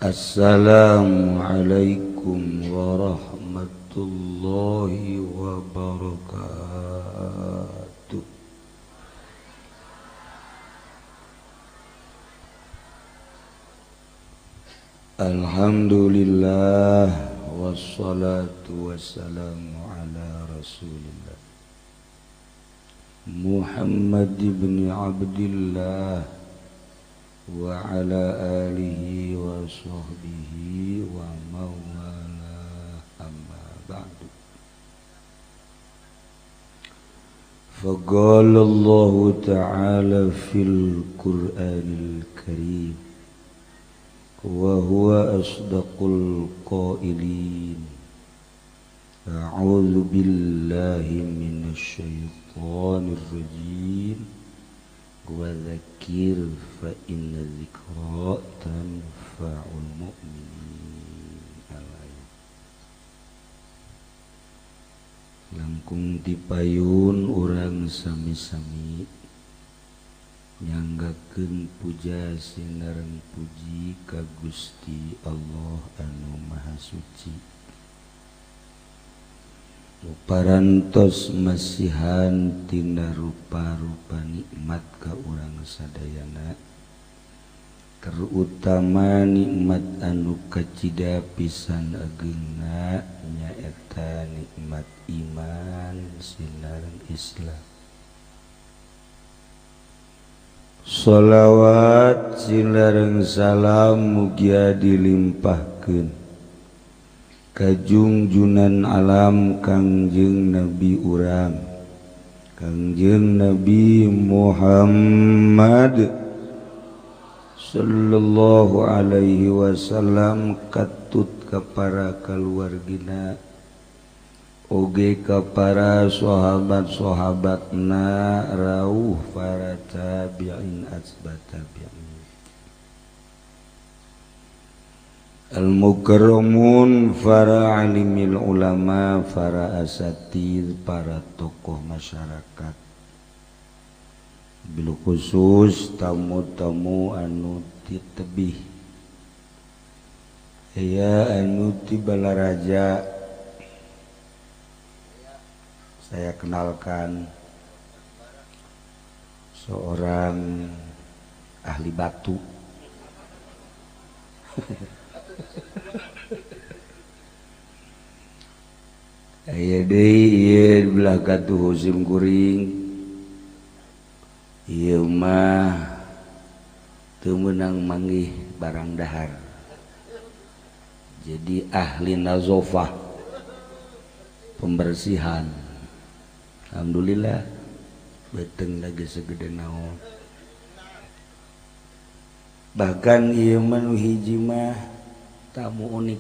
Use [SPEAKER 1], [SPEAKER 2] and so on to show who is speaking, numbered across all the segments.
[SPEAKER 1] Assalamualaikum warahmatullahi wabarakatuh. Alhamdulillah wassalatu wassalamu ala rasulillah Muhammad ibn Abdillah wa ala alihi wa sahbihi wa mawala amma ba'du. Faqala Allah ta'ala fil Qur'anil Karim wa huwa asdaqul qailin. A'udzu billahi minasy syaithanir rajim. Wa dzakir fa inna dzikra tanfa'ul mu'minin. Langkung dipayun urang sami-sami nyanggakeun puja sinareng puji ka Gusti Allah anu Maha Suci. Parantos masihan tina rupa-rupa nikmat ka urang sadayana, terutama nikmat anu kacida pisan ageungna nyaeta nikmat iman sinareng Islam. Shalawat sinareng salam mugia dilimpahkeun ka junjunan alam Kangjeng Nabi urang, Kangjeng Nabi Muhammad sallallahu alaihi wasallam, katut ka para kaluargina oge ka para sahabat-sahabatna rawuh para tabi'in asbat tabi'in. Al-mukarramun para alimil ulama, para asatid, para tokoh masyarakat, bil khusus tamu-tamu anu ti tebih aya anu ti Balaraja. Saya kenalkan seorang ahli batu. Aya deui ieu belah katuh Husim Kuring, ieu mah teu meunang manggih barang dahar, jadi ahli nazofah, pembersihan. Alhamdulillah beuteng lagi segede naon. Bahkan ieu mah nu hiji mah tamu unik,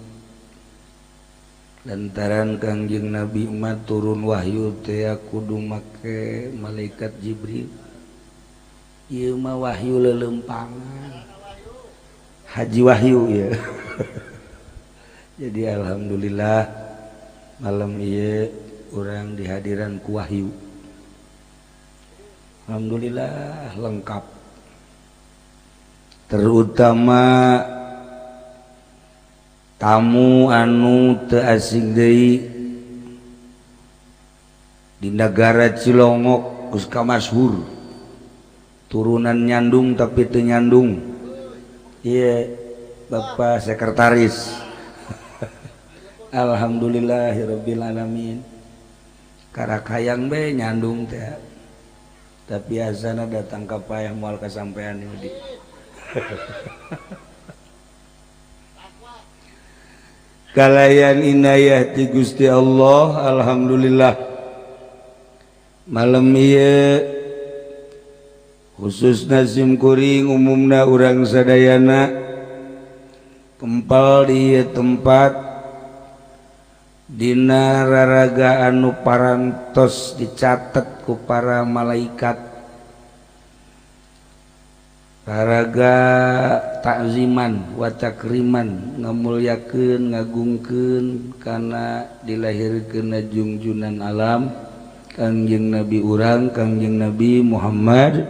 [SPEAKER 1] lantaran Kangjeng Nabi mah turun wahyu teh kudu make malaikat Jibril. Ieu mah wahyu leuleumpangan, haji wahyu ya. Jadi alhamdulillah malam ieu urang dihadiran ku wahyu. Alhamdulillah lengkap, terutama tamu anu teu asing deui di negara Cilongok geus kamasyhur, turunan nyandung tapi teu nyandung. Ieu Bapak Sekretaris. Alhamdulillahirabbil alamin. Karakayang be nyandung teh, tapi asana datang ka payah moal kasampean ieu di. Kalayan inayah ti Gusti Allah, alhamdulillah malam ieu khususna Sim Kuring umumna urang sadayana kempal di tempat dina raraga anu parantos dicatet ku para malaikat, raraga takziman wa takriman, ngamulyakeun ngagungkeun kana dilahirkeunna junjunan alam Kangjeng Nabi urang, Kangjeng Nabi Muhammad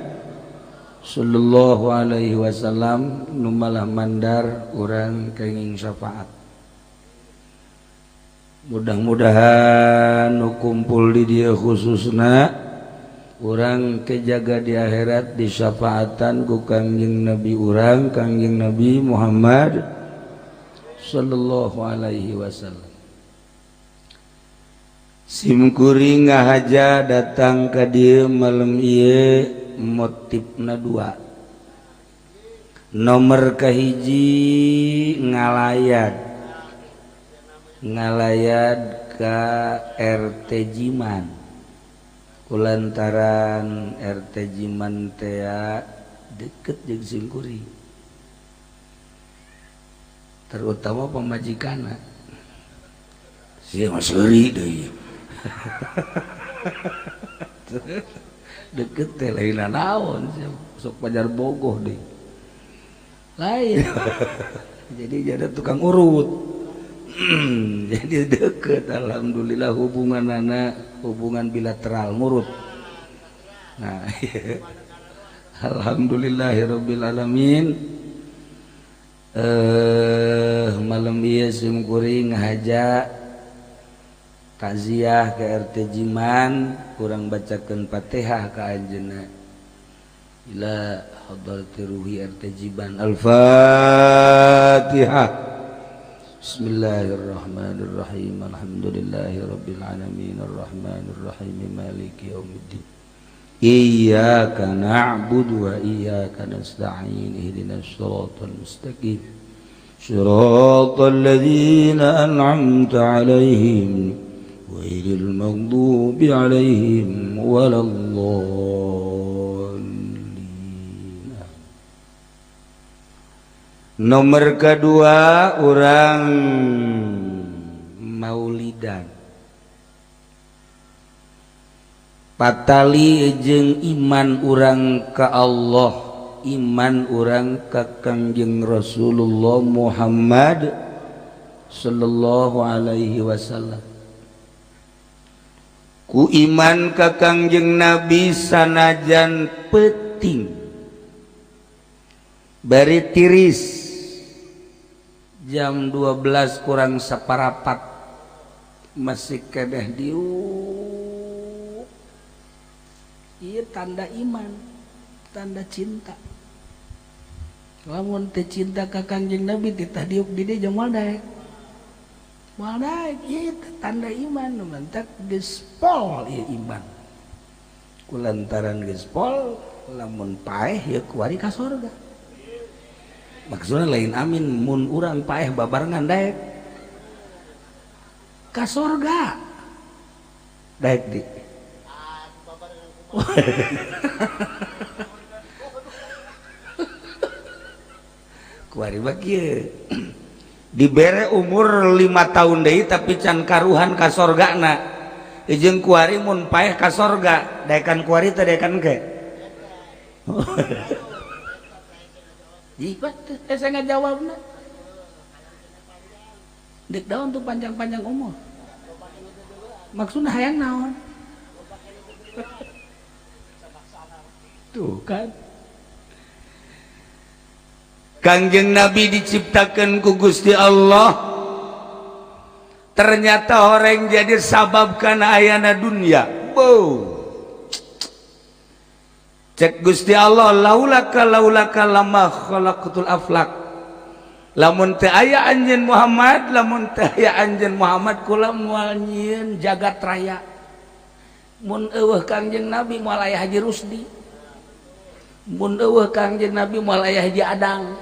[SPEAKER 1] sallallahu alaihi wasallam nu malah mandar urang kenging syafaat. Mudah-mudahan nu kumpul di dieu khususna urang kejaga di akhirat disyafaatan ku Kangjeng Nabi urang Kangjeng Nabi Muhammad sallallahu alaihi wasallam. Simkuring ngahaja datang ka dieu malam ieu motifna dua. Nomor kahiji ngalayad ka RT Jiman kulantaran RT Jiman teh deket jeung Simkuring terutama pamajikanna sia maseri deui deket teh lain naon sok pajar bogoh deui lain jadi jadi tukang urut jadi deket alhamdulillah hubungan bilateral ngurut nah iya. Alhamdulillahirabbil alamin malam ieu Simkuring ngahaja takziah ke RT Jiman kurang bacakeun Fatihah ka anjeunna ila hadrati ruhi RT Jiman Al-Fatihah. Bismillahirrahmanirrahim. Alhamdulillahirabbil alamin arrahmanir rahim maliki yaumiddin. Iyyaka na'budu wa iyyaka nasta'in ihdinas siratal mustaqim. Shiratal ladzina an'amta 'alaihim ghairil maghdubi 'alaihim waladdallin. Nomor kedua orang maulidan patali jeung iman urang ka Allah iman urang ka Kangjeng Rasulullah Muhammad sallallahu alaihi wasallam ku iman ka Kangjeng Nabi sanajan penting bari tiris jam 12 kurang saparapat masih kedeh diuk ieu tanda iman tanda cinta lamun teh cinta ka Kangjeng Nabi titah diuk di dieu jeung moal daek ieu tanda iman mantak geus pol ieu iman kulantaran geus pol lamun paeh ieu kuari ka surga. Maksudnya lain amin mun urang paeh babarengan daek ka surga daek di kuari bagieu dibere umur 5 tahun deui tapi can karuhan ka surgana jeung kuari mun paeh ka surga daekan kuari teh daekan ke Jibat saya ngajawabna dek daun tuh panjang-panjang umur maksudnya hayang naon tuh kan Kangjeng Nabi diciptakan ku Gusti Allah ternyata orang jadi sabab kana ayana dunia cek Gusti Allah laulaka lama khalaqatul aflak lamun teu aya anjeun Muhammad lamun teu aya anjeun Muhammad kula moal nyieun jagat raya mun eueuh Kangjeng Nabi moal aya Haji Rusdi mun eueuh Kangjeng Nabi moal aya Haji Adang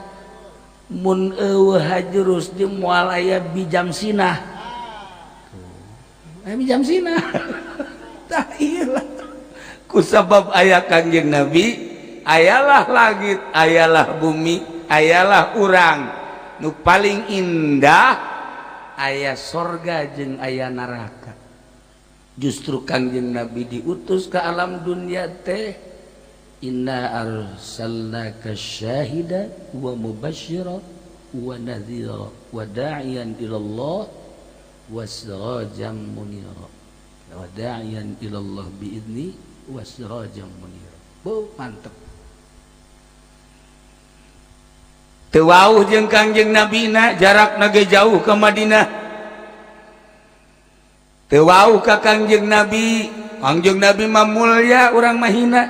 [SPEAKER 1] mun eueuh Haji Rusdi moal aya Bijam Sinah Bijam Sinah tah ieu kusabab ayah Kangjeng Nabi ayalah langit ayalah bumi ayalah urang nu paling indah ayah sorga jeung ayah neraka justru Kangjeng Nabi diutus ke alam dunia teh inna arsalnaka syahida wa mubasysyiran wa nadhira wa da'iyan ilallah wa sirajan munira wa da'iyan ilallah biidni wasrajam munir. Mantep teu wauh jeung Kangjeng Nabina jarakna ge jauh ke Madinah teu wauh ka Kangjeng Nabi mah mulya urang mah hina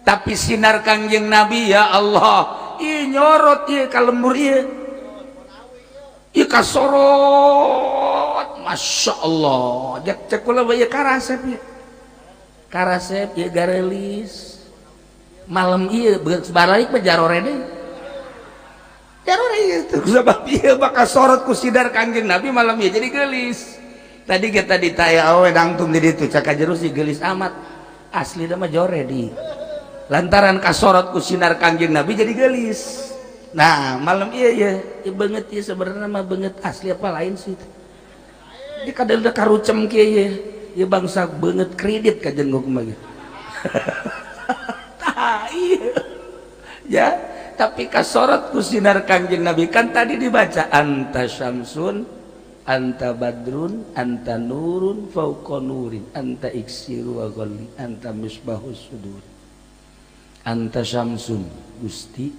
[SPEAKER 1] tapi sinar Kangjeng Nabi ya Allah ieu nyorot ieu ka lembur ieu kasorot Masya Allah cek kula ieu karasep ieu karasep ieu garelis malam ieu balik mah jarore deui jarore ieu sabab ieu bakal sorot ku sidar Kangjeng Nabi malam ieu jadi geulis tadi kita ditaya awe dangtung di ditu caka jerus si geulis amat asli mah jore di lantaran kasorot ku sinar Kangjeng Nabi jadi geulis. Nah malam iya banget ya sebenarnya mah banget asli apa lain sih di kadang udah karucem kia ya bangsa banget kredit kajen gue kemana iya ya tapi kasorot ku sinar Kangjeng Nabi kan tadi dibaca anta syamsun anta badrun anta nurun fauqa nurin anta iksiru wa ghalli anta misbahus sudur anta syamsun Gusti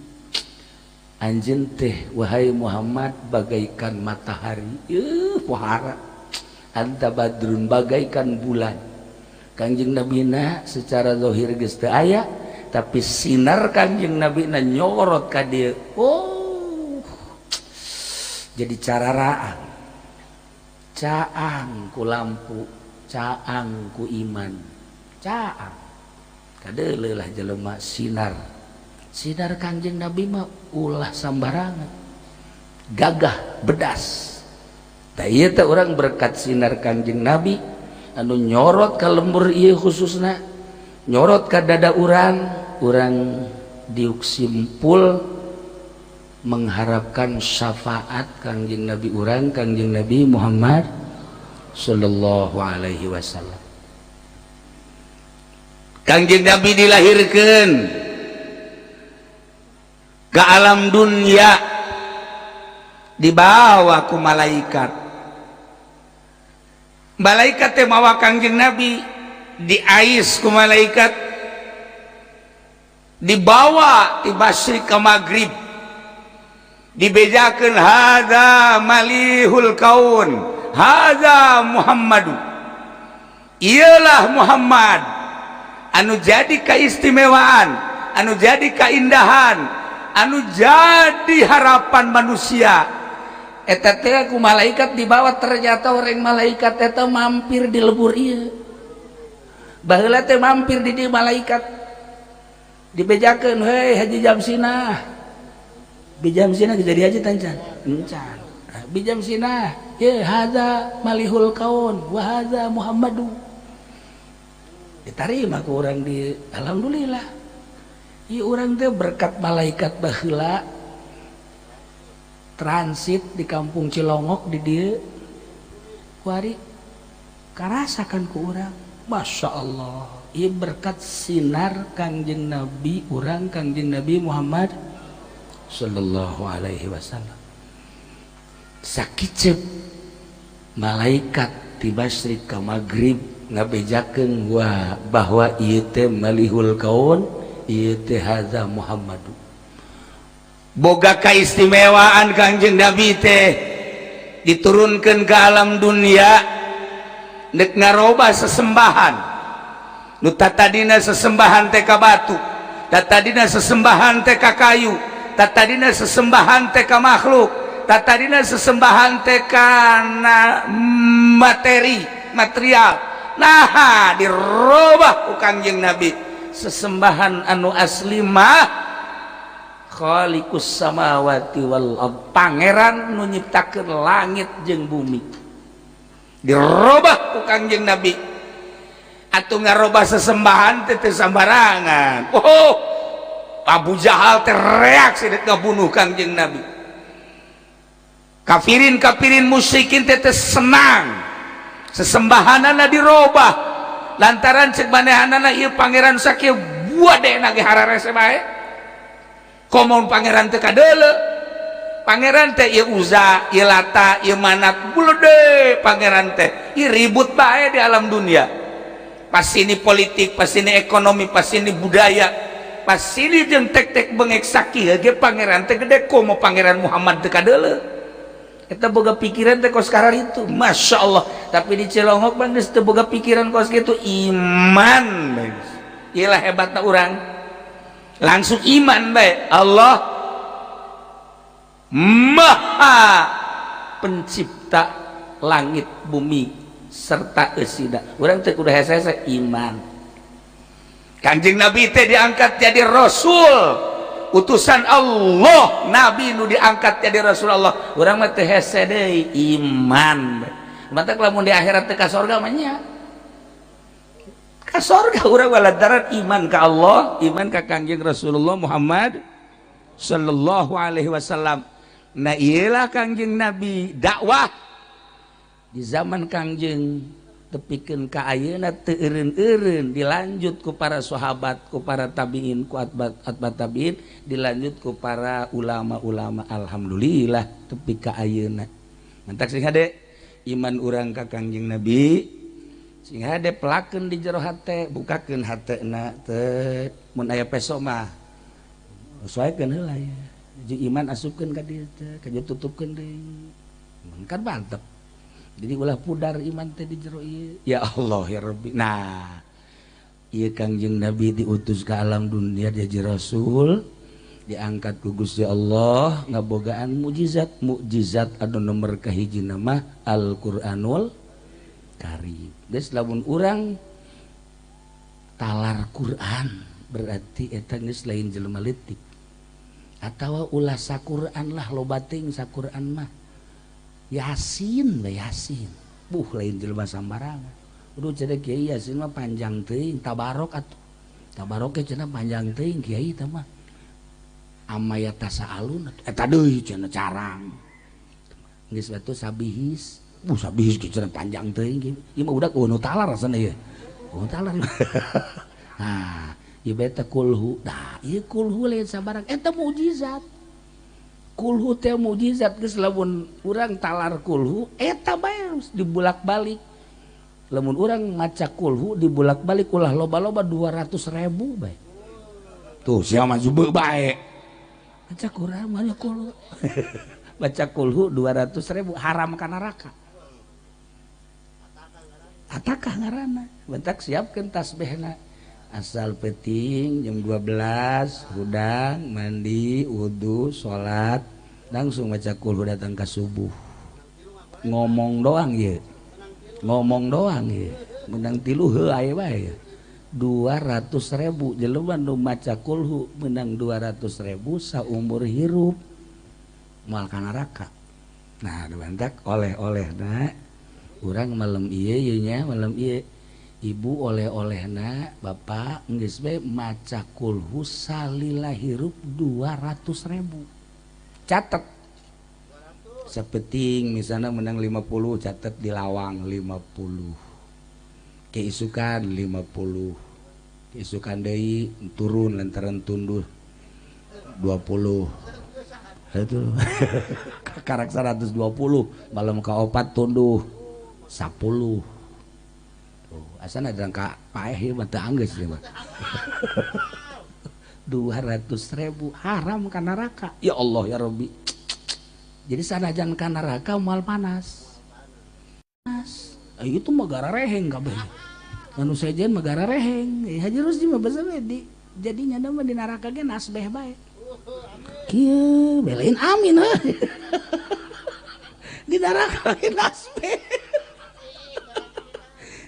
[SPEAKER 1] anjeun teh wahai Muhammad bagaikan matahari pohara anta badrun bagaikan bulan Kangjeng Nabi na secara zahir geus teu aya tapi sinar Kangjeng Nabi na nyorot ka dieu jadi cararaan caang ku lampu caang ku iman caang kadeuleuh lah jelema sinar Kangjeng Nabi mah ulah sambarangan gagah bedas da ieu teh urang berkat sinar Kangjeng Nabi anu nyorot ka lembur ieu khususna nyorot ka dada urang diuk simpul mengharapkan syafaat Kangjeng Nabi urang Kangjeng Nabi Muhammad sallallahu alaihi wasallam. Kangjeng Nabi dilahirkeun ke alam dunia dibawa ku malaikat teh mawa Kangjeng Nabi diais ku malaikat dibawa di Basri ke Maghrib dibejakeun hadza malihul kaun hadza Muhammadu ialah Muhammad anu jadi keistimewaan anu jadi keindahan anu jadi harapan manusia eta teh ku malaikat dibawa ternyata orang malaikat eta mampir di lebur ieu baheula teh mampir di dieu malaikat dibejakeun hei Haji Jamsinah bijam sina jadi haji tancan encan bijam sina ya hadza malihul kaun wa hadza Muhammadu diterima ku urang di alhamdulillah ieu urang teh berkat malaikat baheula transit di kampung Cilongok di dieu kuari karasakan ku urang Masya Allah ieu berkat sinar Kangjeng Nabi urang Kangjeng Nabi Muhammad sallallahu alaihi wasallam sakicep malaikat di Basri ka Maghrib ngabejakeun bahwa ieu teh malihul kaun ieu teh hadza Muhammadu boga kaistimewaan Kangjeng Nabi teh diturunkeun ke alam dunia nek ngaroba sesembahan nu tatadina sesembahan teh ka batu tatadina sesembahan teh ka kayu tatadina sesembahan teh ka makhluk tatadina sesembahan teh kana material nah dirubah ku Kangjeng Nabi sesembahan anu asli mah khaliqus samawati wal ard pangeran nu nyiptakeun langit jeung bumi dirubah ku Kangjeng Nabi atuh ngarobah sesembahan teh teu sambarangan Abu Jahal tereaksi dek ngabunuh Kangjeng Nabi kafirin musyrikin teh senang sesembahanana dirobah lantaran cek manehanana ieu pangeran sakieu buadena ge hararese bae komo pangeran teh kadeuleu pangeran teh ieu Uza ieu Lata ieu Manat buleude pangeran teh ieu ribut bae di alam dunia pas ini politik pas ini ekonomi pas ini budaya pas sini jeung tek-tek bengek sakit ge pangeran teh gede komo pangeran Muhammad teh kadeuleu eta boga pikiran teh kos karar itu Masya Allah. Tapi di Cilongok bang geus teu boga pikiran kos kitu iman iyalah hebatna urang langsung iman bae Allah maha pencipta langit bumi serta eusina urang teh kudu hese-hese iman. Kanjeng Nabi teh diangkat jadi Rasul utusan Allah, Nabi nu diangkat jadi Rasulullah. Urang mah teh hese deui iman. Mantap lamun di akhirat teh ka surga mah nya. Ka surga urang lantaran iman ka Allah, iman ka Kanjeng Rasulullah Muhammad sallallahu alaihi wasallam. Nah iyalah Kanjeng Nabi dakwah di zaman Kanjeng tepikeun ka ayeuna teu eureun-eureun dilanjut ku para sahabat ku para tabiin ku atbat tabiin dilanjut ku para ulama-ulama alhamdulillah tepi ka ayeuna mantak sing hade iman urang ka Kanjeng Nabi sing hade pelakeun di jero hate bukakeun hatena teh mun aya peso mah sesuaikeun heula ya jeung iman asupkeun ka dieu teh ka tutupkeun deui kan mantep. Jadi ulah pudar iman teh di jero ieu. Ya Allah ya Rabbi. Nah, ieu Kangjeng Nabi diutus ke alam dunia jadi rasul, diangkat ku Gusti Allah ngabogaan mukjizat. Mukjizat anu nomor kahiji nama Al-Qur'anul Karim. Geus lamun urang talar Quran berarti eta geus lain jelema leutik. Atawa ulah saquran lah loba teuing saquran mah. Yasin we Yasin lain jelema sambarangan kudu cenah Kiai Yasin mah panjang teuing tabarok atuh tabarok ge cenah panjang teuing Kiai teh mah amaya tasaalun eta deui cenah carang geus batu sabihis sabihis ge cenah panjang teuing ieu mah udah nu talar rasana ieu talar nah ieu beta kulhu dah ieu kulhu lain sabarang eta mukjizat. Kulhu teh mukjizat geus lamun urang talar kulhu eta bae dibulak-balik. Lamun urang maca kulhu dibulak-balik ulah loba-loba 200.000 bae. Tuh sia mah jubeu bae. Maca Quran mah kulhu. Baca kulhu 200.000 haram ka neraka. Atakah ngaranna? Bentak siapkeun tasbihna. Asal peting jam 12 hudang mandi wudu salat langsung baca kulhu datang ke subuh ngomong doang ya menang tilu heuh aya bae 200.000 jelema nu maca kulhu menang 200.000 saumur hirup moal ka neraka. Nah dibantak oleh-olehna urang malam ieu nya malam ieu ibu oleh-olehna bapak geus bae maca kulhu salila hirup 200.000 catet sapeting misalnya menang 50 catet di lawang 50 keisukan 50 keisukan deui turun lantaran tunduh 20 itu karak 120 malam kaopat tunduh 10 asana jangka paeh mah teu anggeus ieu mah 200.000 haram ka neraka. Ya Allah ya Rabbi. Jadi sanajan ka neraka moal panas. Itu mah gara reheng kabeh. Anu sejen mah gara reheng. Haji Rusdi mah basa we di jadinya mah di neraka ge nasbeh bae. Kieu belain amin heuh. Di neraka ge nasbeh.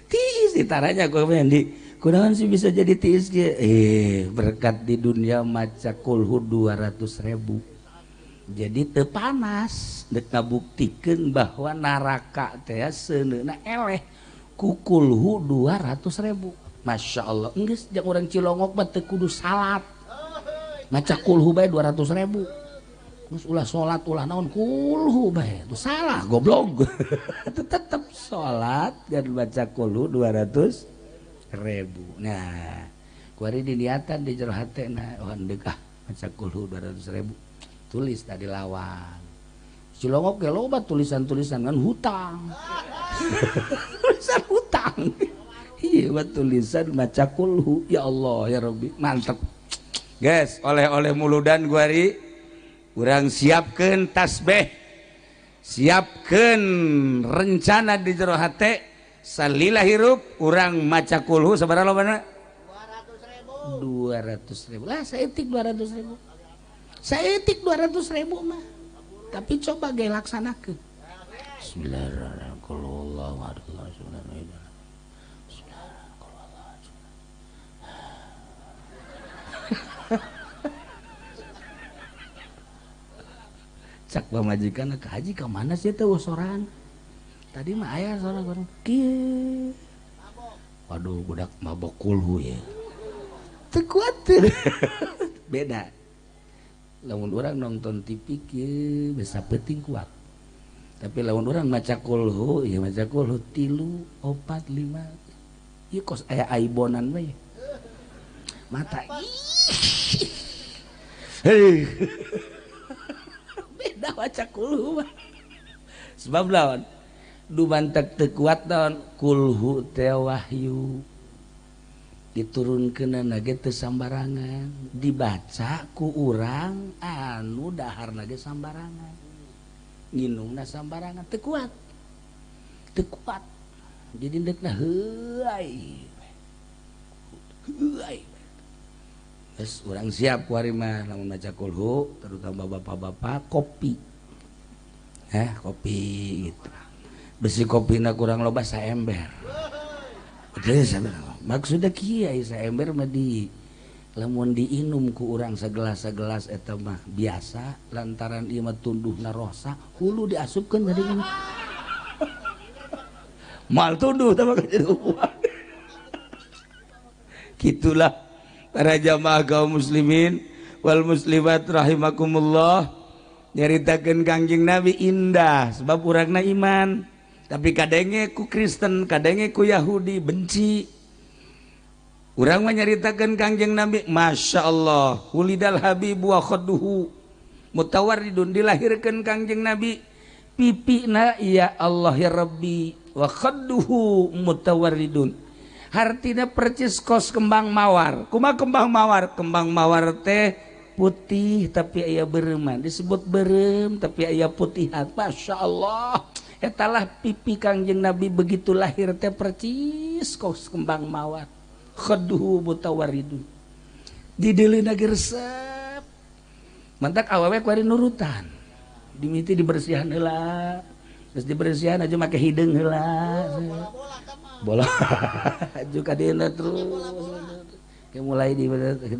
[SPEAKER 1] Tiis ditaranya kok Mendi kunaon sih bisa jadi tiis dia berkat di dunia maca kulhu 200.000 jadi teu panas dek ngabuktikeun bahwa neraka teh seuneuna eleh ku kulhu 200.000 Masya Allah geus jeung urang Cilongok mah teu kudu salat maca kulhu bae 200.000 terus ulah sholat ulah naon kulhu bae itu salah goblok tetep sholat dan baca kulhu 200.000. Nah kuari diniatan di jero hatena hendeuk baca kulhu 200.000 tulis tadi lawang Cilongok ge loba tulisan-tulisan kan hutang tulisan hutang iya buat tulisan baca kulhu ya Allah ya Rabbi mantep guys oleh-oleh muludan guari urang siapkeun tasbih siapkeun rencana di jero hate salila hirup urang maca kulhu sabaraha lobana 200.000 lah saeutik 200.000 saeutik 200.000 mah tapi coba ge laksanakeun Bismillahirrahmanirrahim cak pamajikan ke haji ke mana sih teh sorangan tadi mah aya sorangan kieu waduh budak mabok kulhu ya teu kuat beda lamun urang nonton TV kieu bisa penting kuat tapi lamun urang maca kulhu ya maca kulhu 3 4 5 ieu kos aya aibonan we mata heuh beda maca kulhu mah sebab lawan dumantek teu kuat naon kulhu teh wahyu diturunkeunna ge teu sambarangan dibaca ku urang anu daharna ge sambarangan nginungna sambarangan teu kuat jadi ndekna heuai geus urang siap kuari mah lamun maca kulhu terutama bapak-bapak kopi kopi gitu besi kopina kurang loba saember maksudnya kieu saember mah di lamun diinum ku urang sagelas-sagelas eta mah biasa lantaran ieu mah tunduhna rosa hulu diasupkeun tadi mal tunduh teh mah jadi uang gitulah para jamaah kaum muslimin wal muslimat rahimakumullah nyaritakeun Kangjeng Nabi indah sebab urangna iman tapi kadenge ku Kristen kadenge ku Yahudi benci urang mah nyaritakeun Kangjeng Nabi Masya Allah hulidal habibu wa khadduhu mutawarridun dilahirkeun Kangjeng Nabi pipina ya Allah ya Rabbi wa khadduhu mutawarridun hartina percis kos kembang mawar kumaha kembang mawar teh putih tapi aya beureum disebut beureum tapi aya putihan Masya Allah etalah pipi Kangjeng Nabi begitu lahir teh percis kos kembang mawar khadduhu mutawarridun dideulina ge resep mantak awewe kuari nurutan dimiti dibersihan heula terus dibersihan aja make hideung heula bola aju ka dina terus ke mulai di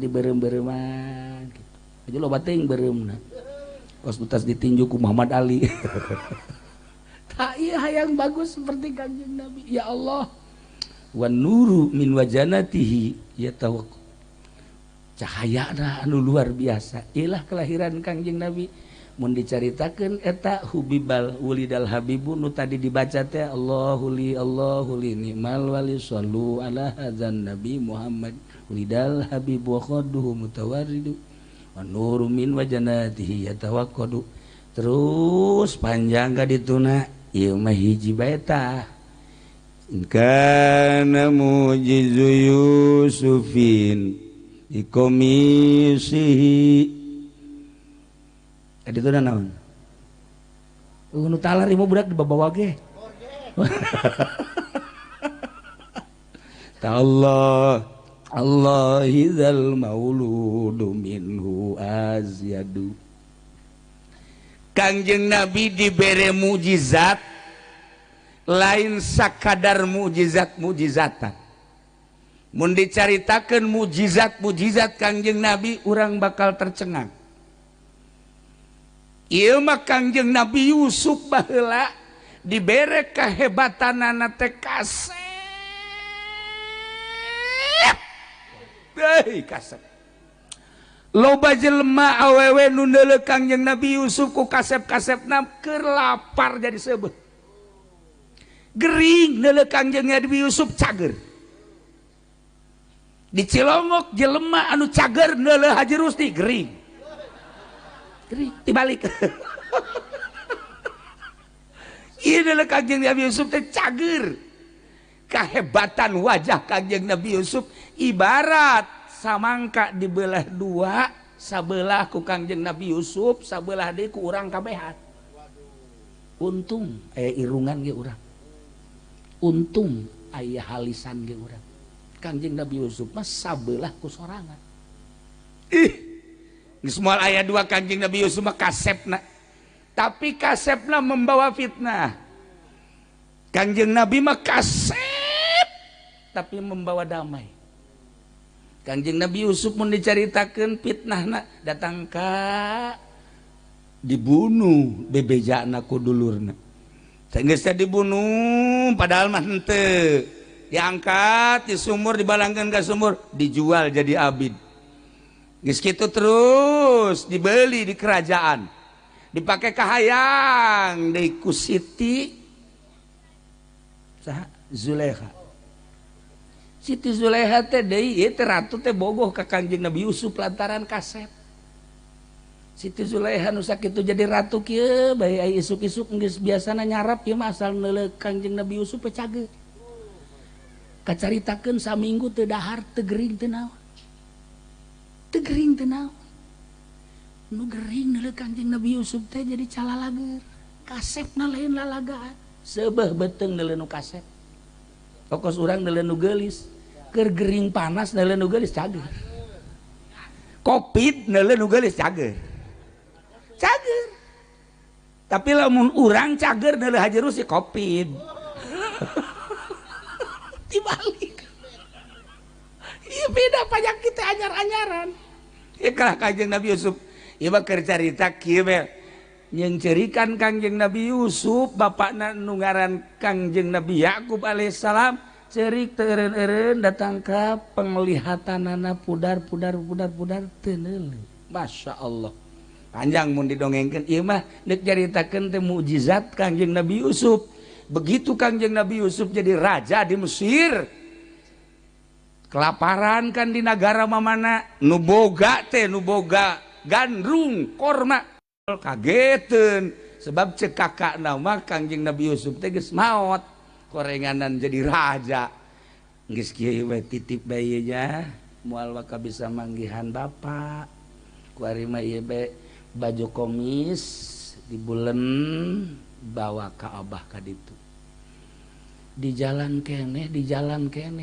[SPEAKER 1] beureum-beureumman gitu aja loba teuing beureumna kos utas ditinju ku Muhammad Ali tak iya hayang bagus seperti Kangjeng Nabi ya Allah wan nuru min wajanatihi ya tahu cahayana anu luar biasa ilah kelahiran Kangjeng Nabi mun dicaritakeun eta hubibal wulidal habibu nu tadi dibaca teh Allahu li ni'mal wali sallu ala hadzan nabi Muhammad wulidal habibu wa khadduhu mutawarridu wa nuru min wajanatihi yatawaqqadu terus panjang ka dituna ieu mah hiji bae tah kana mujizu yusufin ikomisihi itu udah naon nu talar imah budak dibawa ge ta Allahizal mauludu minhu azyadu Kangjeng Nabi dibere mujizat lain sakadar mujizat-mujizatan mun dicaritakeun mujizat Kangjeng Nabi urang bakal tercengang ieu mah Kangjeng Nabi Yusuf baheula dibere kahebatanana teh kasep kasep loba jelema awewe nu neuleuk Kangjeng Nabi Yusuf ku kasep-kasepna keur lapar jadi seubeuh gering neuleuk Kangjeng Nabi Yusuf cager di Cilongok jelema anu cager neuleuk Haji Rusti gering dibalik ieu neuleuk Kangjeng Nabi Yusuf teh cager kahebatan wajah Kangjeng Nabi Yusuf ibarat samangka dibelah dua, sabelah ku Kangjeng Nabi Yusuf, sabelah deui ku urang kabehan. Untung aya irungan ge urang. Untung aya halisan ge urang. Kangjeng Nabi Yusuf mah sabelah ku sorangan. Geus moal aya dua Kangjeng Nabi Yusuf mah kasepna. Tapi kasepna membawa fitnah. Kangjeng Nabi mah kasep tapi membawa damai. Kangjeng Nabi Yusuf mun dicaritakeun fitnahna datang ka dibunuh bebejana ku dulurna. Geus dibunuh padahal mah henteu. Diangkat di sumur, dibalangkeun ka sumur, dijual jadi abid. Geus kitu terus dibeli di kerajaan. Dipakai kahayang deui ku Siti Zulekha. Siti Zulekha teh deui ieu teh ratu teh bogoh ka Kangjeng Nabi Yusuf lantaran kasep. Siti Zulekha nu sakitu jadi ratu kieu bae aya isuk-isuk geus biasana nyarap ieu mah asal neuleuk Kangjeng Nabi Yusuf teh cage. Kacaritakeun saminggu teu dahar teu gering teu naon. Teu gering teu naon. Nu gering neuleuk Kangjeng Nabi Yusuf teh jadi calalager. Kasepna lain lalagaan. Seubeuh beuteung neuleun nu kasep. Pokos urang neuleun nu geulis. Keur gering panas neuleun nu geulis cager. Covid neuleun nu geulis cager. Cager. Tapi lamun urang cager neuleun haji rusi Covid. Dibalik. Iya beda penyakit anyar-anyaran. Ya kalah Kangjeng Nabi Yusuf. Ieu mah keur carita kieu we. Nyencerikan Kangjeng Nabi Yusuf bapakna nu ngaran Kangjeng Nabi Yakub alaihissalam cerik teureun-eureun datang ka penglihatanana pudar teu neuleuk. Masya Allah. Panjang mun didongengkeun ieu mah deuk caritakeun teh mukjizat Kangjeng Nabi Yusuf. Begitu Kangjeng Nabi Yusuf jadi raja di Mesir, kelaparan kan di negara mamana, nu boga gandrung korma kageteun sebab cek kakakna mah Kangjeng Nabi Yusuf teh geus maot korenganan jadi raja. Geus kieu we titip bayi nya moal waka bisa manggihan bapak. Kuari mah ieu be baju komis dibulen bawa ka abah ka ditu. Di jalan kene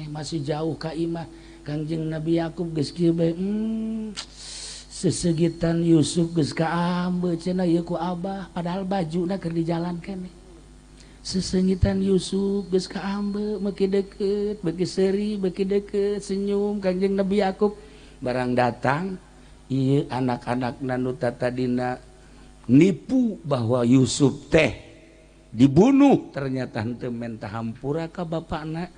[SPEAKER 1] masih jauh ka imah Kangjeng Nabi Yakub geus kieu bae sesegitan Yusuf geus kaambeut cenah ieu ku abah padahal bajuna keur di jalan kene. Sesengitan Yusuf geus kaambeut beuki deukeut beuki seuri beuki deukeut senyum Kangjeng Nabi Yakub barang datang ieu anak-anakna nu tadina nipu bahwa Yusuf teh dibunuh ternyata henteu mentah hampura ka bapakna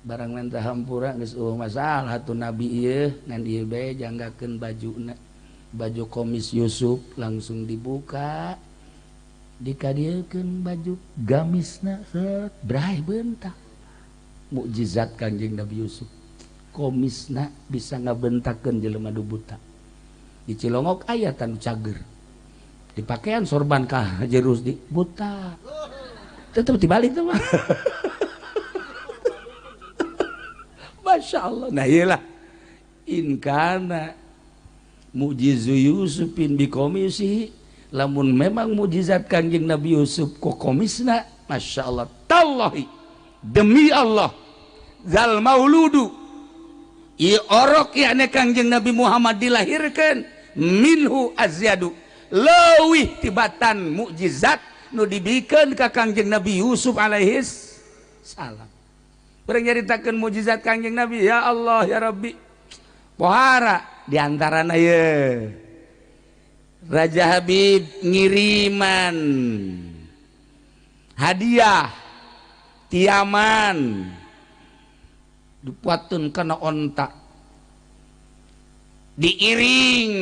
[SPEAKER 1] barang mentah hampura geus masalah atuh nabi ieu ngan ieu bae janggakeun bajuna baju komis Yusuf langsung dibuka dikadiekeun baju gamisna set braih beuntak mukjizat Kangjeng Nabi Yusuf komisna bisa ngabentakeun jelema nu buta di Cilongok aya tanu cager di pakaian sorban kah jerus di buta tetap dibalik tuh mah. Masya Allah. Nah iyalah inkana mujizu Yusufin bikomisi lamun memang mujizat Kangjeng Nabi Yusuf kok komisna Masya Allah tallahi demi Allah zal mauludu ieu orok yakni Kangjeng Nabi Muhammad dilahirkan minhu azyadu leuwih tibatan mukjizat nu dibikeun ka Kangjeng Nabi Yusuf alaihis salam. Urang nyaritakeun mukjizat Kangjeng Nabi ya Allah ya Rabbi. Pohara diantarana ye Raja Habib ngiriman hadiah tiaman dipuatkeun kana onta diiring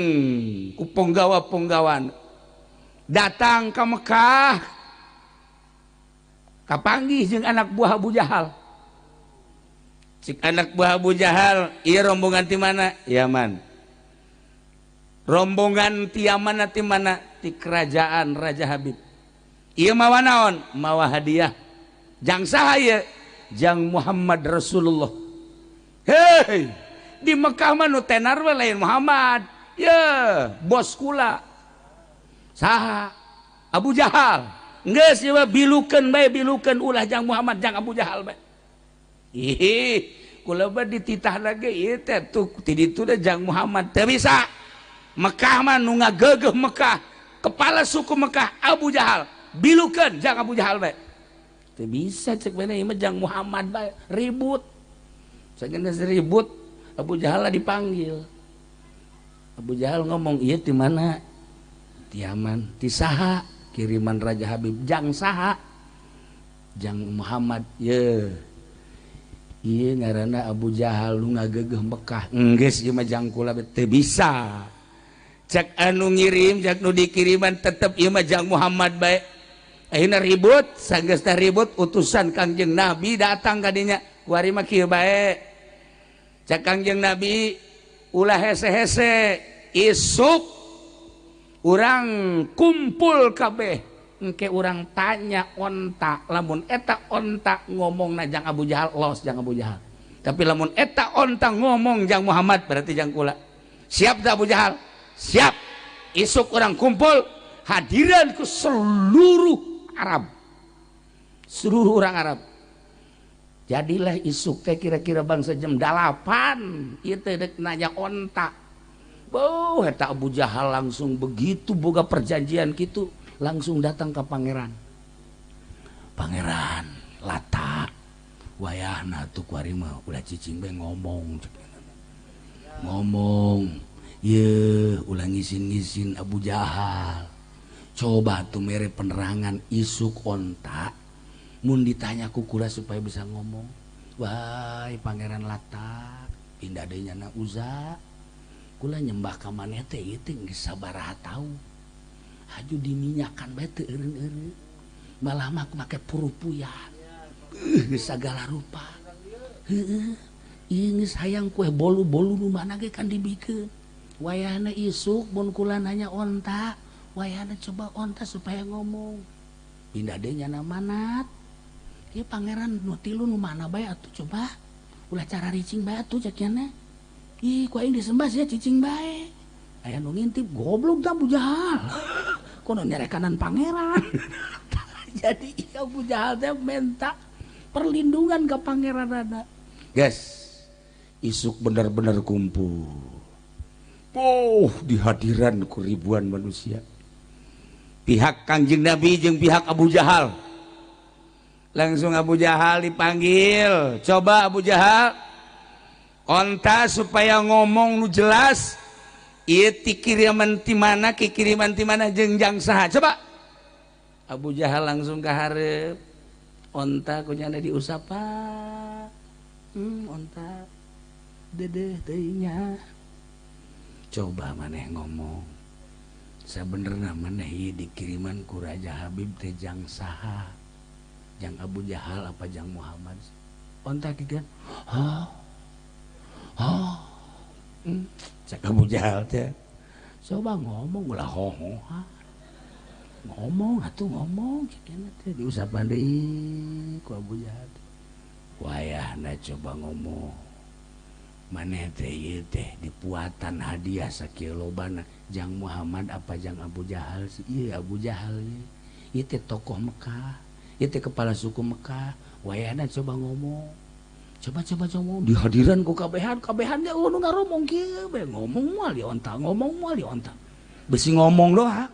[SPEAKER 1] ku penggawa-penggawan datang ke Mekah kapanggih jeung anak buah Abu Jahal. Cik anak buah Abu Jahal ieu rombongan ti mana? Yaman. Rombongan ti Yaman ti mana? Ti kerajaan Raja Habib. Ieu mawa naon? Mawa hadiah. Jang saha ieu? Jang Muhammad Rasulullah. Hei, di Mekah mah nu tenar we lain Muhammad ya bos kula saha Abu Jahal geus ieu bilukeun bae bilukeun ulah jang Muhammad jang Abu Jahal bae ih kula mah dititahna ge ieu teh tuh ti ditu teh jang Muhammad teu bisa Mekah mah nu ngageugeuh Mekah kepala suku Mekah Abu Jahal bilukeun jang Abu Jahal bae teu bisa cek beuna ieu mah jang Muhammad bae ribut sageus ribut Abu Jahal lah dipanggil Abu Jahal ngomong ieu di mana ti Yaman ti saha kiriman Raja Habib jang saha jang Muhammad ye ieu ngaranna Abu Jahal nu ngageugeuh Mekah enggeus ieu mah jang kula teu bisa cek anu ngirim cek nu dikiriman tetep ieu mah jang Muhammad bae ayeuna ribut sanggeusna ribut utusan Kangjeng Nabi datang ka dinya kuari mah kieu bae cek Kangjeng Nabi ulah hese-hese isuk urang kumpul kabeh engke urang tanya onta lamun eta onta ngomong na jang Abu Jahal los jang Abu Jahal tapi lamun eta onta ngomong jang Muhammad berarti jang kula siap dah Abu Jahal siap isuk urang kumpul hadiran ku seluruh Arab seluruh orang Arab jadilah isuk teh kira-kira bangsa jam 8 ieu teh dek nanya onta boh eta Abu Jahal langsung begitu boga perjanjian gitu langsung datang ke pangeran Lata wayahna tuh kuari mah ulah cicing bae ngomong ye ulah ngisin-ngisin Abu Jahal coba tuh mere penerangan isuk onta mun ditanya ku kula supaya bisa ngomong wahai pangeran Lata pindah deui nyana Uza kula nyembah ka maneh teh ieu teh geus sabaraha tahu haju diminyakan bae teu eureun-eureun malah make purupuyan geus sagala rupa heueuh ieu geus hayang kue bolu-bolu nu mana ge kan dibikeun wayahna isuk mun kula nanya onta wayahna coba onta supaya ngomong pindah deui nyana Manat ieu pangeran nu tilu nu mana bae atuh coba ulah cara ricing bae atuh cekiana ih ku aing disembah sia cicing bae aya nu ngintip goblok da Abu Jahal kono nyerekanan pangeran jadi Abu Jahal teh minta perlindungan ke pangeran ada guys isuk benar-benar kumpul di hadiran ku ribuan manusia pihak Kangjeng Nabi jeung pihak Abu Jahal langsung Abu Jahal dipanggil coba Abu Jahal onta supaya ngomong nu jelas ieu ti kiriman ti mana jeung jang saha coba Abu Jahal langsung ka hareup onta kunyana diusapa onta dedeh teuing nya coba maneh ngomong sabenerna maneh ieu dikiriman ku Raja Habib teh jang saha jang Abu Jahal apa jang Muhammad onta kieu cak Abu Jahal teh coba ngomong ulah ngomong atuh ngomong cenah teh diusapan deui ku Abu Jahal wayahna coba ngomong maneh teh ieu teh dipuatan hadiah sakieu lobana jang Muhammad apa jang Abu Jahal sih ieu Abu Jahal ieu teh tokoh Mekah ieu teh kepala suku Mekah wayahna coba ngomong coba di hadiran ku kabehan dia nu ngaromong kieu bae ngomong moal di onta besi ngomong doang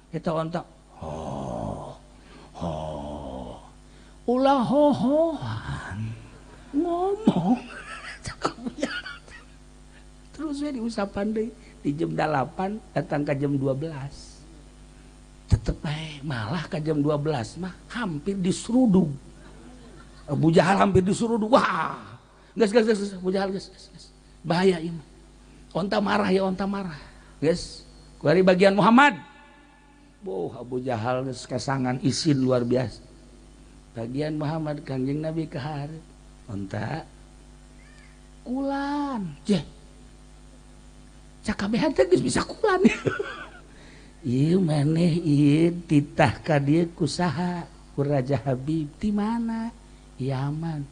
[SPEAKER 1] eta onta ulah hohoan ngomong terus we diusapan deui di jam 8 datang ka jam 12 tetep bae malah ka jam 12 mah hampir diseruduk Abu Jahal hampir disuruh wah gas Abu Jahal gas bahaya ieu onta marah ya onta marah guys dari bagian Muhammad Abu Jahal geus kasangan isin luar biasa bagian Muhammad Kangjeng Nabi ka hareup onta kulan cak kabehan teh geus bisa kulan ieu maneh ieu titah ka dieu ku saha ku Raja Habib di mana Yaman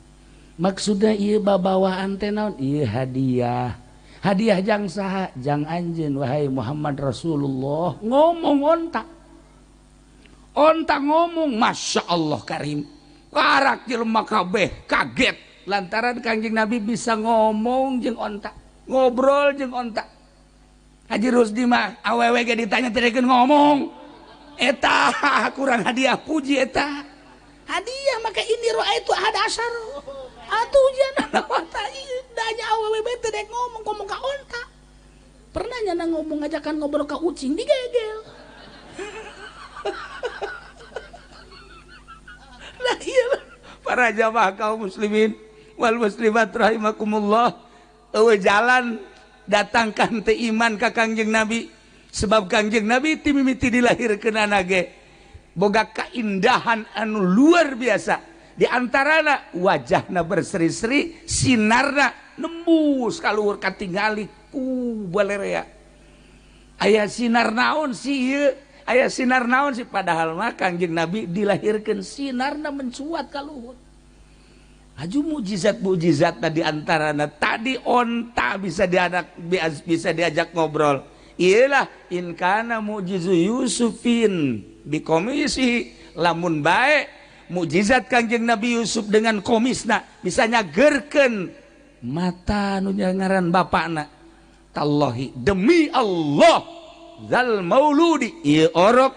[SPEAKER 1] maksudnya ieu babawaan teh naon? Ieu hadiah. Hadiah jang saha? Jang anjeun wahai Muhammad Rasulullah ngomong onta. Onta ngomong, Masya Allah Karim. Karak jelema kabeh kaget lantaran Kangjeng Nabi bisa ngomong jeung onta, ngobrol jeung onta. Haji Rusdi mah awewe ge ditanya teh ngomong. Eta kurang hadiah puji eta. Hadiah maka ini roa itu ada asar. Atuh jangan wata danya awewe teh dek ngomong ka onta. Pernah nyana ngomong ngajakan ngobrol ka ucing digegel. Nah iya para jamaah kaum muslimin wal muslimat rahimakumullah, eueuh jalan datangkan teh iman ka Kangjeng Nabi sebab Kangjeng Nabi ti mimiti dilahirkeun anage boga kaindahan anu luar biasa, di antarana wajahna berseri-seri, sinarna nembus kaluhur katingali ku balerea. Aya sinar naon si ieu? Aya sinar naon sih padahal mah Kangjeng Nabi dilahirkeun sinarna mencuat ka luhur. Aju mujizat-mujizat tadi antarana tadi onta bisa diajak ngobrol. Iyalah in kana mujizu Yusufin bikomisi lamun bae mujizat Kangjeng Nabi Yusuf dengan komisna bisa nyagerkeun mata nu ngaran bapakna. Tallahi demi Allah zal mauludi ieu orok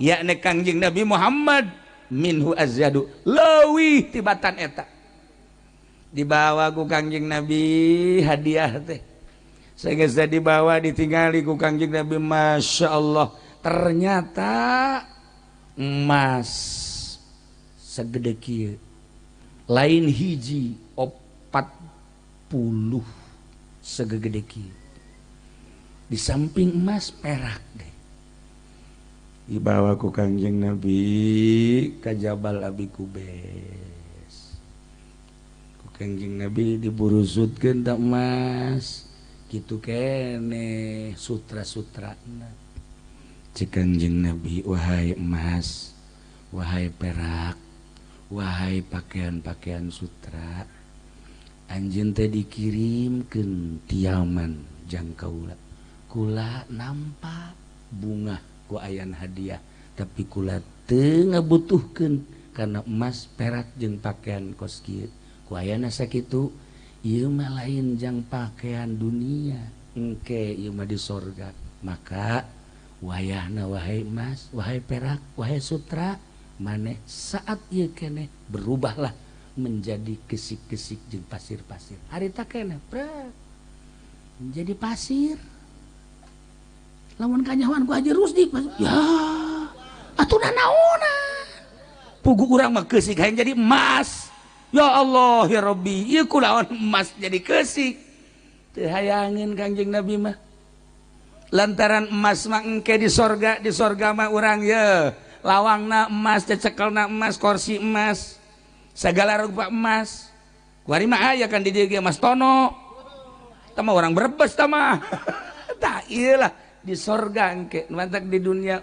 [SPEAKER 1] yakni Kangjeng Nabi Muhammad minhu azyadu leuwih tibatan eta dibawa ku Kangjeng Nabi hadiah teh sageus dibawa ditinggali ku Kangjeng Nabi, Masya Allah ternyata emas segede kieu lain hiji 40 segede kieu. Di samping emas perak deh dibawa ku Kangjeng Nabi ka Jabal Abi Kubais. Ku Kangjeng Nabi diburusutkeun da emas kitu kene sutra-sutrana. Cek Kangjeng Nabi, wahai emas, wahai perak, wahai pakaian-pakaian sutra, anjeun teh dikirimkeun ti Yaman jang kaula. Kula nampak bunga ku ayan hadiah tapi kula teu ngabutuhkeun karena emas perak jeung pakaian kos kieu ku ayana sakitu ieu mah lain jang pakaian dunia engke ieu mah di sorga. Maka wayahna wahai emas wahai perak wahai sutra maneh saat ieu keneh berubahlah menjadi kesik-kesik jeung pasir-pasir harita keneh menjadi pasir. Lamun kanyawan ku Haji Rusdi ya atuh naona pugu urang mah keusik hayang jadi emas. Ya Allah ya Rabbi ieu kunaon emas jadi keusik teu hayangin Kangjeng Nabi mah lantaran emas mah engke di sorga mah urang ye lawangna emas cecekelna emas kursi emas segala rupa emas kuari mah aya kan di dieu ge emas tono tah mah urang Brebes tah mah tah ieu lah di sorga engke mantak di dunia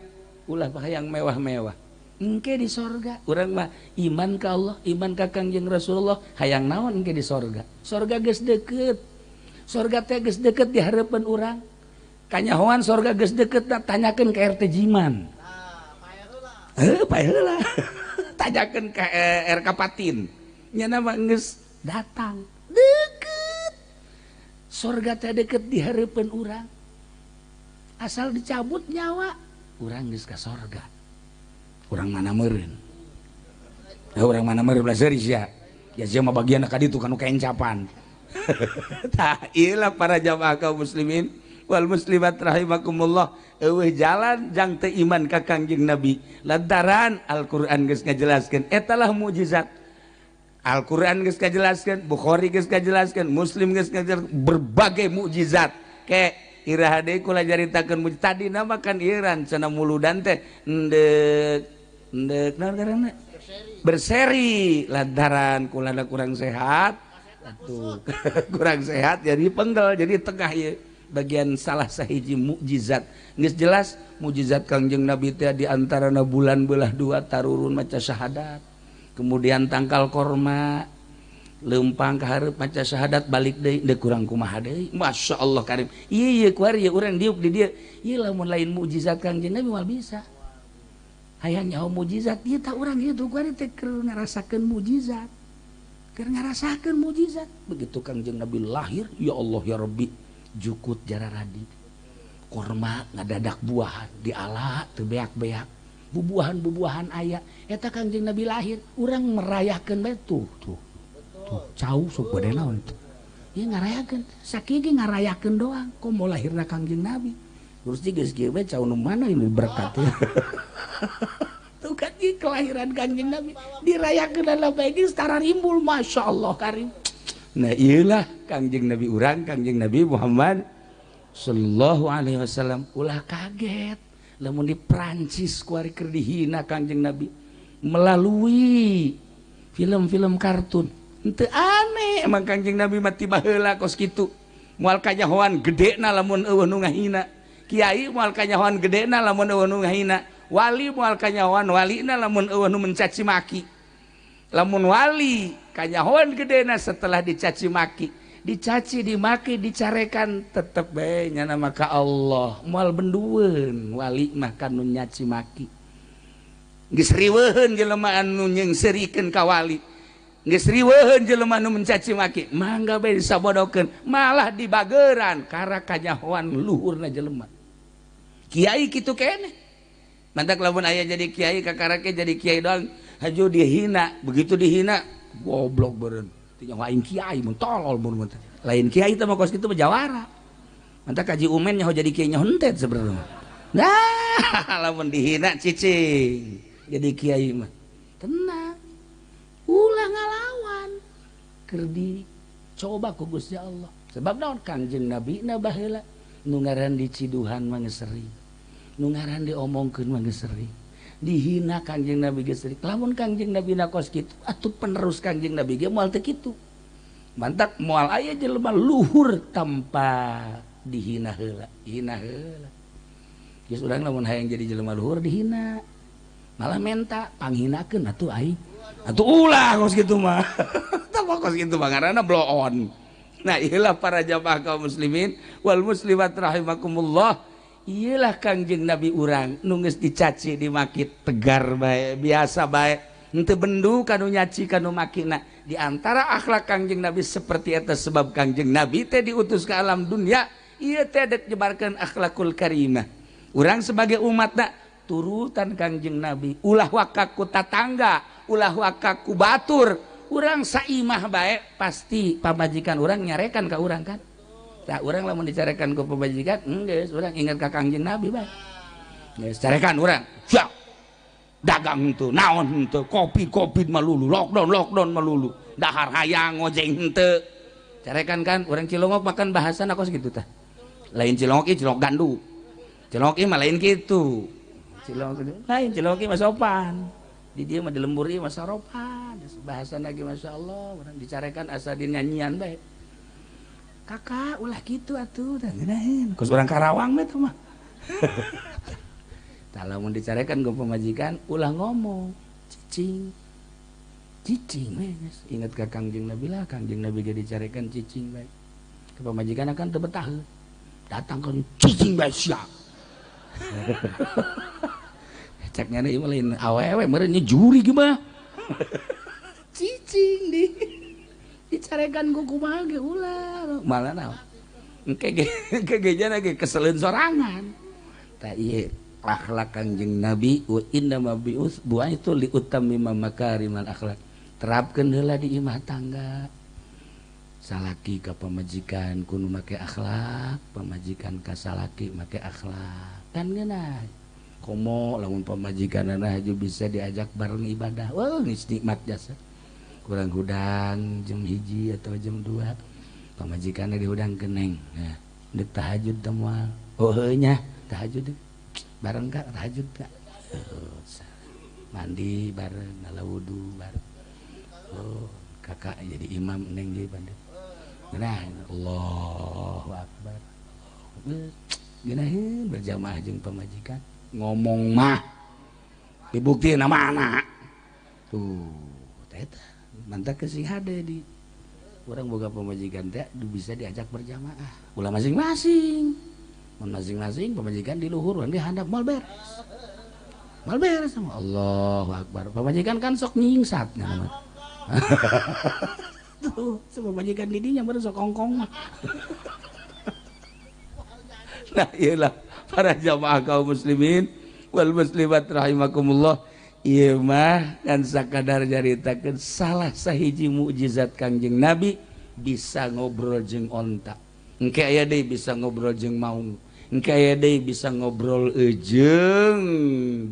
[SPEAKER 1] ulah hayang mewah-mewah engke di sorga urang mah iman ka Allah iman ka Kangjeng Rasulullah hayang naon engke di sorga geus deukeut sorga teh geus deukeut di hareupeun urang kanyahoan sorga geus deukeut tanyakeun ka RT Jiman pae heula tanyakeun ka RK Patin nya mah geus datang deukeut sorga teh deukeut di hareupeun urang asal dicabut nyawa urang geus ka sorga. Urang mana meureun urang mana meureun belas euy sia ya sia mah bagian ka ditu kanu kaencapan. Tah ieu para jamaah kaum muslimin wal muslimat rahimakumullah eueuh jalan jang teu iman ka Kangjeng Nabi lantaran Al-Qur'an geus ngajelaskeun eta lah mukjizat. Al-Qur'an geus ngajelaskeun, Bukhari geus ngajelaskeun, Muslim geus ngajelaskeun berbagai mukjizat ke iraha deui kula jaritakeun tadi nama kan iran cenah muludan teh endek naon ngaranna berseri lantaran kula da kurang sehat atuh kurang sehat jadi penggel jadi tengah ye bagian salah sahiji mukjizat geus jelas mukjizat Kangjeng Nabi teh di antarana bulan beulah dua tarurun maca syahadat kemudian tangkal korma lempang ke hareup maca syahadat balik deui deuk kurang kumaha deui masyaallah karim ieu kuari urang diuk di dieu ieu lamun lain mukjizat Kangjeng Nabi moal bisa hayang nyaho mukjizat ieu tah urang ieu kuari teh keur ngarasakeun mukjizat begitu Kangjeng Nabi lahir ya Allah ya Rabbi jukut jararadi korma ngadadak buahan diala teu beak-beak bubuahan aya eta Kangjeng Nabi lahir urang merayakeun bae tuh cau sok bade naon itu ieu ngarayakeun sakigi ngarayakeun doang komo lahirna Kangjeng Nabi terus geus kieu bae cau nu mana ini berkat tuh kan kelahiran Kangjeng Nabi dirayakeun dalam bae geus tara rimbul masyaallah karim nah ieulah Kangjeng Nabi urang Kangjeng Nabi Muhammad sallallahu alaihi wasallam ulah kaget lamun di Prancis kuari keur dihina Kangjeng Nabi melalui film-film kartun henteu aneh emang Kangjeng Nabi mati baheula kos kitu moal kanyahoan gedena lamun eueuh nu ngahina kiai moal kanyahoan gedena lamun eueuh nu ngahina wali moal kanyahoan walina lamun eueuh nu mencaci maki lamun wali kanyahoan gedena setelah dicaci maki dicaci dimaki dicarekan tetep bae nyana maka Allah moal bendueun wali mah kanu nyaci maki geus riweuheun jelema anu nyeungseurikeun ka wali geus riweuheun jelema anu mencaci maki mangga bae disabodokeun malah dibageuran kara kanyahoan luhurna jelema kiai kitu keneh mantak lamun aya jadi kiai kakarake jadi kiai doang haju dihina begitu dihina goblok beureun nyaho aing kiai mun tolol mun lain kiai teh mah kos kitu mah jawara mantak kaji umen nyaho jadi kiai nyaho henteu sebenarnya nah lamun dihina cicing jadi kiai mah tenang ulah ngalawan keur dicoba ku Gusti Allah sebab naon Kangjeng Nabi na baheula nu ngaran diciduhan mah geus sering nu ngaran diomongkeun mah geus sering dihina Kangjeng Nabi geus sering lamun Kangjeng Nabi na kos kitu atuh penerus Kangjeng Nabi ge moal teu kitu mantak moal aya jelema luhur tanpa dihina heula geus urang lamun hayang jadi jelema luhur dihina malah menta panghinakeun atuh aing atuh ulah kos kitu mah tah kos kitu mah ngaranna blow on nah ieulah para jamaah kaum muslimin wal muslimat rahimakumullah iyalah Kangjeng Nabi urang nu geus dicaci dimaki tegar bae biasa bae henteu bendu kanu nyaci kanu makina di antara akhlak Kangjeng Nabi seperti eta sebab Kangjeng Nabi teh diutus ke alam dunia ieu teh dek nyebarkeun akhlakul karimah urang sebagai umatna turutan Kangjeng Nabi ulah wakaku tatangga ulah wakaku batur urang saimah bae pasti pamajikan urang nyarekan ka urang kan tak orang lamun dicarekan ku pemajikan geus urang ingat ka Kangjeng Nabi bae geus carekan urang siap dagang henteu naon henteu kopi malulu lockdown malulu dahar hayang ngojeng henteu carekan kan urang Cilongok makan bahasana kos kitu tah lain Cilongok ieu Cilongok gandu Cilongok ieu mah lain kitu Cilongok lain Cilongok ieu mah sopan di dieu mah di lembur ieu mah saropan bahasana ge masyaallah urang dicarekan asa dinyanyian bae kakak ulah gitu atuh tah geunaheun kos urang Karawang mah tuh mah tah lamun dicarekan ku pamajikan ulah ngomong cicing we ingat ka Kangjeng Nabi lah Kangjeng Nabi ge dicarekan cicing bae ke pamajikan akan teu betah datang ka cicing bae sia cek nyana ieu mah lain awewe meureun juri ge mah cicing di dicarekan ku kumaha ge ulah malah naon engke ge jana ge keseleun sorangan tah ieu akhlak Kangjeng Nabi wa inna ma bi'us buaitu li utammima makarimal akhlak terapkeun heula di imah tangga salaki ka pamajikan kudu make akhlak pamajikan ka salaki make akhlak kan geunah komo lamun pamajikanana haju bisa diajak bareng ibadah wah geus nikmat jasa kurang hudang jam 1 atau jam 2 pamajikanna dihudang keneng nah deuk tahajud teh moal oh heuh nya tahajud bareng ka tahajud ka mandi bareng ngala wudu bareng oh kakak jadi imam neng di bandung nah Allahu akbar geunaheun berjamaah jeung pamajikan ngomong mah dibuktiina mana tuh eta mantak ke sing hade di orang boga pemajikan teh bisa diajak berjamaah ulah masing-masing pemajikan di luhur di handap mal beres sama Allahu Akbar pemajikan kan sok nyingsat nama tuh pemajikan didinya baru sok kongkong nah iyalah para jamaah kaum muslimin wal muslimat rahimakumullah ieu mah kan sakadar nyaritakeun salah sahiji mukjizat Kangjeng Nabi bisa ngobrol jeung onta engke aya deui bisa ngobrol jeung maung engke aya deui bisa ngobrol jeung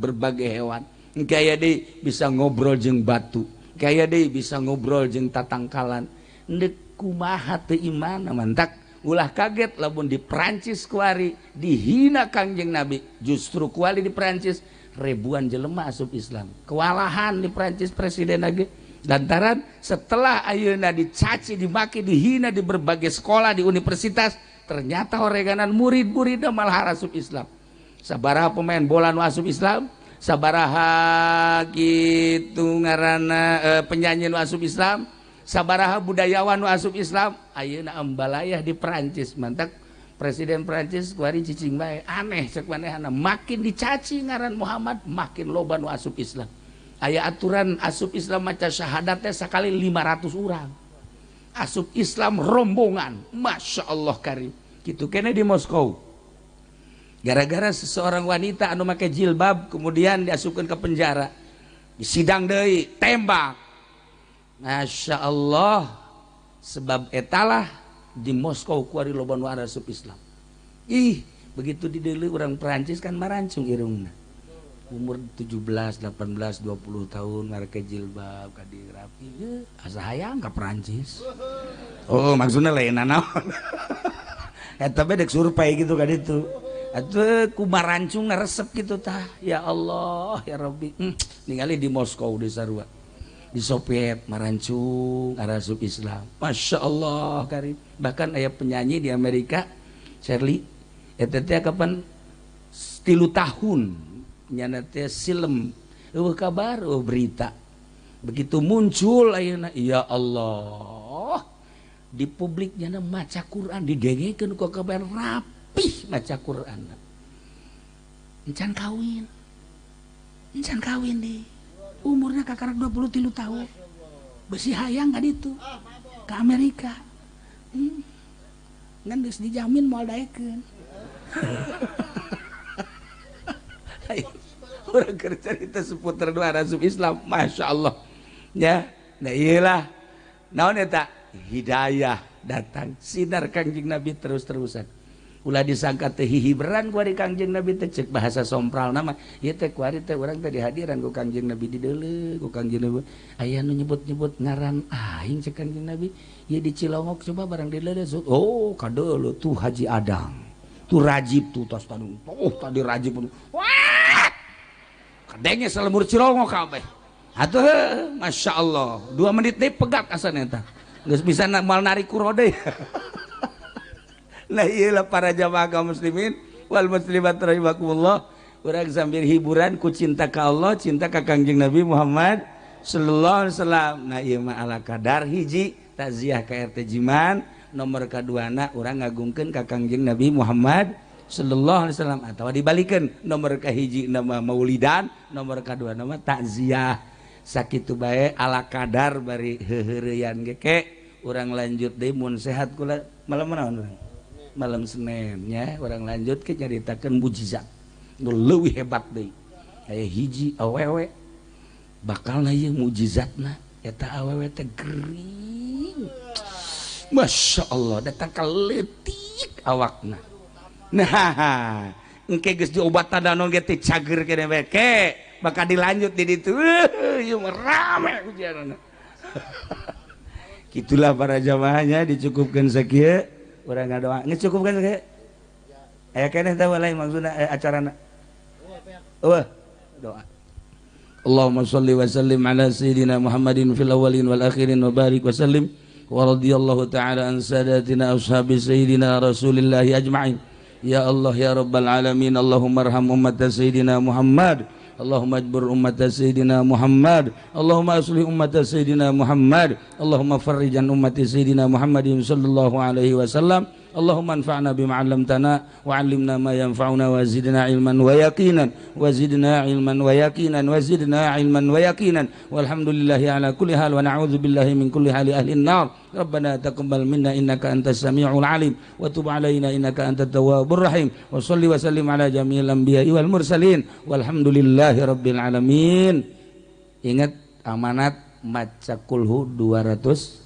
[SPEAKER 1] berbagai hewan engke aya deui bisa ngobrol jeung batu engke aya deui bisa ngobrol jeung tatangkalan endek kumaha teu iman mantak ulah kaget lamun di Prancis kuari dihina Kangjeng Nabi justru kuali di Prancis ribuan jelema asup Islam kewalahan di Prancis presiden lagi lantaran setelah ayeuna dicaci dimaki dihina di berbagai sekolah di universitas ternyata oreganan murid-murid malah asup Islam sabaraha pemain bola nu asup Islam sabaraha kitu ngaranna penyanyi nu asup Islam sabaraha budayawan nu asup Islam ayeuna ambalayah di Prancis mantak presiden Prancis kuari cicing bae aneh cek manehna makin dicaci ngaran Muhammad makin loba nu asup Islam aya aturan asup Islam maca syahadat teh sakali 500 urang asup Islam rombongan Masya Allah karim gitu kene di Moskow gara-gara seseorang wanita anu make jilbab kemudian diasupkeun ke penjara disidang deui tembak Masya Allah sebab etalah di Moskow kuari loba nu asup Islam ih begitu dideuleu urang Perancis kan marancung irungna umur 17, 18, 20 tahun make jilbab kadi rapi asa hayang ka Perancis oh maksudna lain naon eta bedek survei gitu kan itu atuh ku marancung resep gitu tah ya Allah ya Rabbi ningali di Moskow di sarua di Soviet marancung arasup Islam Masya Allah karim bahkan aya penyanyi di Amerika Shirley eta teh kapan 3 tahun nyana teh silem kabar berita begitu muncul ayeuna ya Allah di publik nyana maca Quran didengekeun ku kabar rapih maca Quran encan kawin deh umurnya kakarak 23 tahun besi hayang kan itu ke Amerika ngan geus dijamin moal daekeun orang cerita seputar dua asup Islam Masya Allah ya nah iyalah naon eta hidayah datang sinar Kangjeng Nabi terus-terusan ulah disangka teh hihiberan ku ari Kangjeng Nabi teh cek bahasa sompral nama ieu teh ku ari teh urang teh dihadiran ku Kangjeng Nabi dideuleu ku Kangjeng Nabi aya nu nyebut-nyebut ngaran aing cek Kangjeng Nabi ieu di Cilongok coba barang dideuleu oh kadeuleu tuh Haji Adang tuh Rajib tuh tos tanu oh tadi Rajib wah kadenge salemur Cilongok kabeh atuh Masya Allah 2 menit deui pegat asana eta geus bisa mal narik ku rode nah iyalah para jamaah kaum muslimin wal muslimat rahimakumullah urang sambil hiburan ku cinta ka Allah cinta ka Kangjeng Nabi Muhammad sallallahu alaihi wasallam nah ieu mah ala kadar hiji takziah ka RT Jiman nomor kaduana urang ngagungkeun ka Kangjeng Nabi Muhammad sallallahu alaihi wasallam atawa dibalikeun nomor kahiji nama maulidan nomor kadua nama takziah sakitu bae ala kadar bari heureuyan ge ke urang lanjut deui mun sehat kula malam naon urang malam Senin nya orang lanjut ke nyaritakeun mukjizat nu leuwih hebat deui aya hiji awewe bakalna ieu mukjizatna eta awewe teh gering Masya Allah datang kaletik awakna nah engke geus diobat tanda naon ge teh cager kene bae ke bakal dilanjut di ditu ieu rame ujianna gitulah para jamaahnya dicukupkeun sakieu urang ngadoa ngecukupkeun sakieu aya keneh teh lain maksudna acarana doa Allahumma shalli wa sallim ala sayyidina Muhammadin fil awwalin wal akhirin wa barik wa sallim wa radhiyallahu ta'ala an sadatina ashabi sayyidina Rasulillahi ajma'in ya Allah ya rabbal alamin Allahumma arham ummat sayyidina Muhammad Allahumma ajbur ummata sayyidina Muhammad, Allahumma aslih ummata sayyidina Muhammad, Allahumma farrijan ummati sayyidina Muhammadin sallallahu alaihi wasallam. Allahumma anfa'na bima 'allamtana wa 'allimna ma yanfa'una wa zidna ilman wa yaqinan wa zidna ilman wa yaqinan wa zidna ilman wa yaqinan walhamdulillahi ala kulli hal wa na'udzu billahi min kulli hali ahli an-nar. Rabbana taqabbal minna innaka antas samiul alim wa tub 'alaina innaka antat tawwabur rahim wa shalli wa sallim ala jami'il anbiya'i wal mursalin walhamdulillahi rabbil alamin. Ingat amanat maca kulhu 200.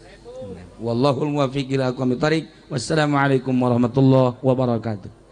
[SPEAKER 1] Wallahul muwaffiq ila aqwamit thariq. Wassalamualaikum warahmatullahi wabarakatuh.